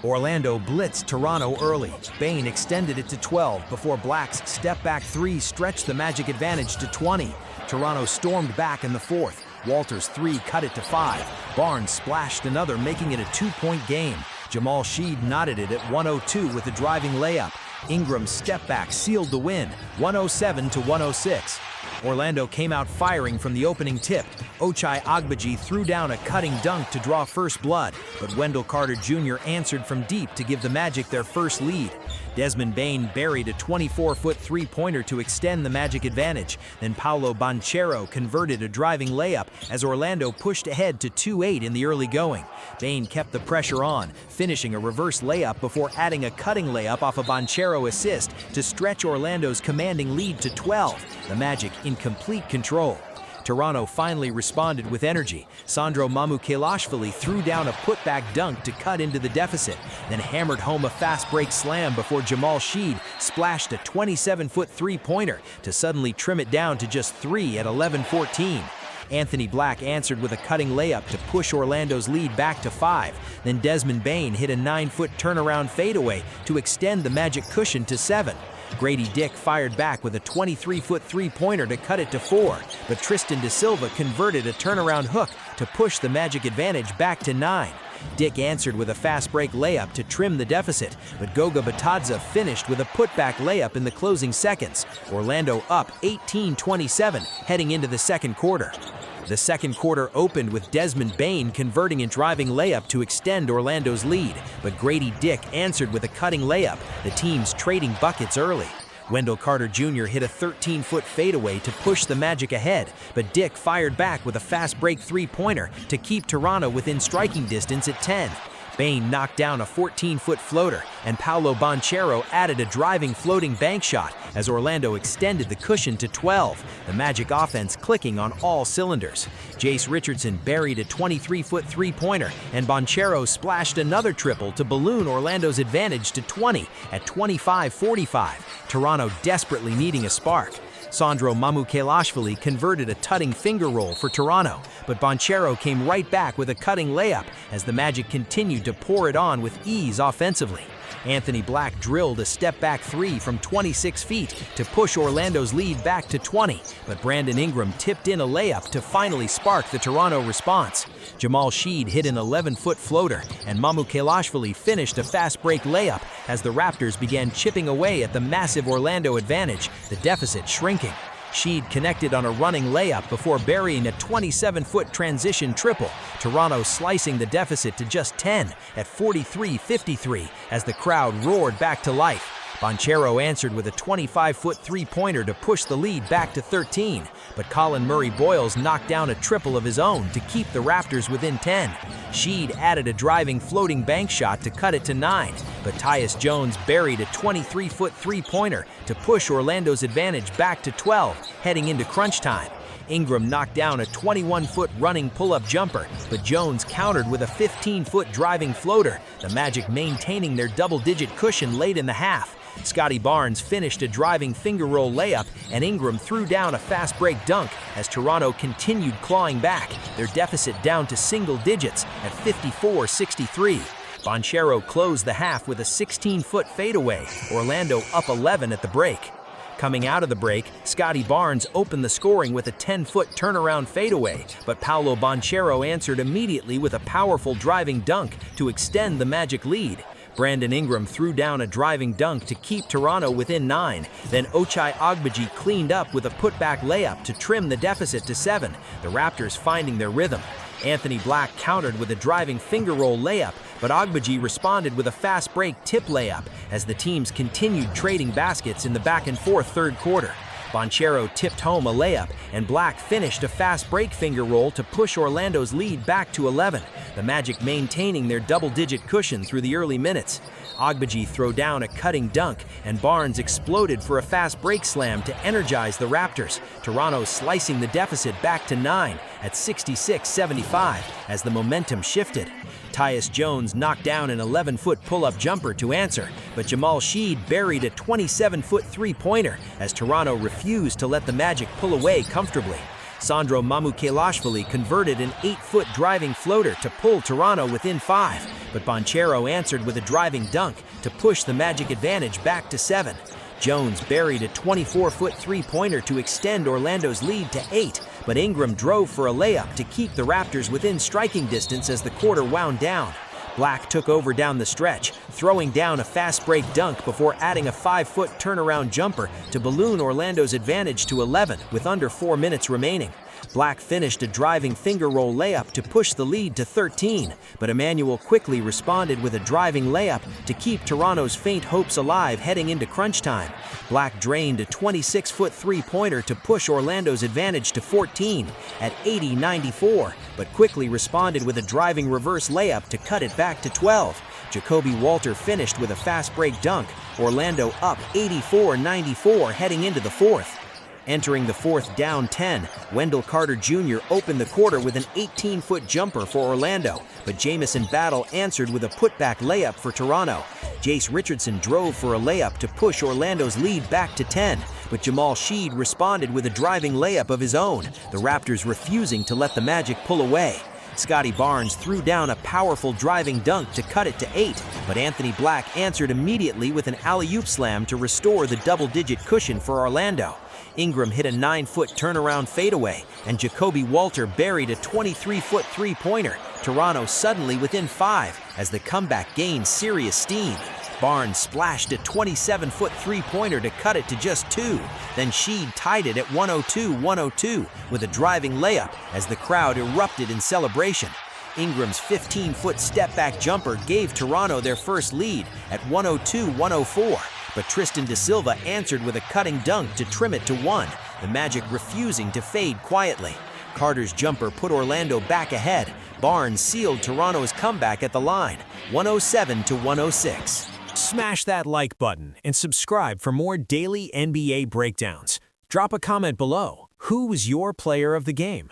Orlando blitzed Toronto early. Bane extended it to 12 before Black's step-back three stretched the Magic advantage to 20. Toronto stormed back in the fourth. Walters' three cut it to 5. Barnes splashed another, making it a 2-point game. Jamal Shead knotted it at 102 with a driving layup. Ingram's step-back sealed the win, 107 to 106. Orlando came out firing from the opening tip. Ochai Agbaji threw down a cutting dunk to draw first blood, but Wendell Carter Jr. answered from deep to give the Magic their first lead. Desmond Bane buried a 24-foot three-pointer to extend the Magic advantage. Then Paolo Banchero converted a driving layup as Orlando pushed ahead to 2-8 in the early going. Bane kept the pressure on, finishing a reverse layup before adding a cutting layup off a Banchero assist to stretch Orlando's commanding lead to 12. The Magic in complete control. Toronto finally responded with energy. Sandro Mamukelashvili threw down a putback dunk to cut into the deficit, then hammered home a fast break slam before Jamal Shead splashed a 27-foot three-pointer to suddenly trim it down to just 3 at 11-14. Anthony Black answered with a cutting layup to push Orlando's lead back to 5. Then Desmond Bane hit a 9-foot turnaround fadeaway to extend the Magic cushion to 7. Gradey Dick fired back with a 23-foot three-pointer to cut it to 4, but Tristan da Silva converted a turnaround hook to push the Magic advantage back to 9. Dick answered with a fast break layup to trim the deficit, but Goga Batadze finished with a putback layup in the closing seconds. Orlando up 18-27 heading into the second quarter. The second quarter opened with Desmond Bane converting a driving layup to extend Orlando's lead, but Gradey Dick answered with a cutting layup, the teams trading buckets early. Wendell Carter Jr. hit a 13-foot fadeaway to push the Magic ahead, but Dick fired back with a fast break three-pointer to keep Toronto within striking distance at 10. Bane knocked down a 14-foot floater, and Paolo Banchero added a driving floating bank shot as Orlando extended the cushion to 12, the Magic offense clicking on all cylinders. Jace Richardson buried a 23-foot three-pointer, and Banchero splashed another triple to balloon Orlando's advantage to 20 at 25-45, Toronto desperately needing a spark. Sandro Mamukelashvili converted a tutting finger roll for Toronto, but Banchero came right back with a cutting layup as the Magic continued to pour it on with ease offensively. Anthony Black drilled a step-back three from 26 feet to push Orlando's lead back to 20, but Brandon Ingram tipped in a layup to finally spark the Toronto response. Jamal Shead hit an 11-foot floater, and Mamukelashvili finished a fast break layup as the Raptors began chipping away at the massive Orlando advantage, the deficit shrinking. Shead connected on a running layup before burying a 27-foot transition triple, Toronto slicing the deficit to just 10 at 43-53 as the crowd roared back to life. Banchero answered with a 25-foot three-pointer to push the lead back to 13, but Colin Murray-Boyles knocked down a triple of his own to keep the Raptors within 10. Shead added a driving floating bank shot to cut it to 9, but Tyus Jones buried a 23-foot three-pointer to push Orlando's advantage back to 12, heading into crunch time. Ingram knocked down a 21-foot running pull-up jumper, but Jones countered with a 15-foot driving floater, the Magic maintaining their double-digit cushion late in the half. Scotty Barnes finished a driving finger roll layup, and Ingram threw down a fast break dunk as Toronto continued clawing back, their deficit down to single digits at 54-63. Banchero closed the half with a 16-foot fadeaway, Orlando up 11 at the break. Coming out of the break, Scotty Barnes opened the scoring with a 10-foot turnaround fadeaway, but Paolo Banchero answered immediately with a powerful driving dunk to extend the Magic lead. Brandon Ingram threw down a driving dunk to keep Toronto within 9. Then Ochai Agbaji cleaned up with a putback layup to trim the deficit to 7, the Raptors finding their rhythm. Anthony Black countered with a driving finger roll layup, but Agbaji responded with a fast break tip layup as the teams continued trading baskets in the back-and-forth third quarter. Banchero tipped home a layup, and Black finished a fast break finger roll to push Orlando's lead back to 11, the Magic maintaining their double-digit cushion through the early minutes. Agbaji threw down a cutting dunk, and Barnes exploded for a fast break slam to energize the Raptors, Toronto slicing the deficit back to 9 at 66-75 as the momentum shifted. Tyus Jones knocked down an 11-foot pull-up jumper to answer, but Jamal Shead buried a 27-foot three-pointer as Toronto refused to let the Magic pull away comfortably. Sandro Mamukelashvili converted an 8-foot driving floater to pull Toronto within 5, but Banchero answered with a driving dunk to push the Magic advantage back to 7. Jones buried a 24-foot three-pointer to extend Orlando's lead to 8, but Ingram drove for a layup to keep the Raptors within striking distance as the quarter wound down. Black took over down the stretch, throwing down a fast break dunk before adding a 5-foot turnaround jumper to balloon Orlando's advantage to 11 with under 4 minutes remaining. Black finished a driving finger roll layup to push the lead to 13, but Emmanuel quickly responded with a driving layup to keep Toronto's faint hopes alive heading into crunch time. Black drained a 26-foot three-pointer to push Orlando's advantage to 14 at 80-94, but quickly responded with a driving reverse layup to cut it back to 12. Jacoby Walter finished with a fast break dunk, Orlando up 84-94 heading into the fourth. Entering the fourth down 10, Wendell Carter Jr. opened the quarter with an 18-foot jumper for Orlando, but Jamison Battle answered with a putback layup for Toronto. Jace Richardson drove for a layup to push Orlando's lead back to 10, but Jamal Shead responded with a driving layup of his own, the Raptors refusing to let the Magic pull away. Scotty Barnes threw down a powerful driving dunk to cut it to 8, but Anthony Black answered immediately with an alley-oop slam to restore the double-digit cushion for Orlando. Ingram hit a 9-foot turnaround fadeaway, and Jacoby Walter buried a 23-foot three-pointer, Toronto suddenly within 5 as the comeback gained serious steam. Barnes splashed a 27-foot three-pointer to cut it to just 2. Then Shead tied it at 102-102 with a driving layup as the crowd erupted in celebration. Ingram's 15-foot step-back jumper gave Toronto their first lead at 102-104, but Tristan da Silva answered with a cutting dunk to trim it to 1, the Magic refusing to fade quietly. Carter's jumper put Orlando back ahead. Barnes sealed Toronto's comeback at the line, 107-106. Smash that like button and subscribe for more daily NBA breakdowns. Drop a comment below. Who was your player of the game?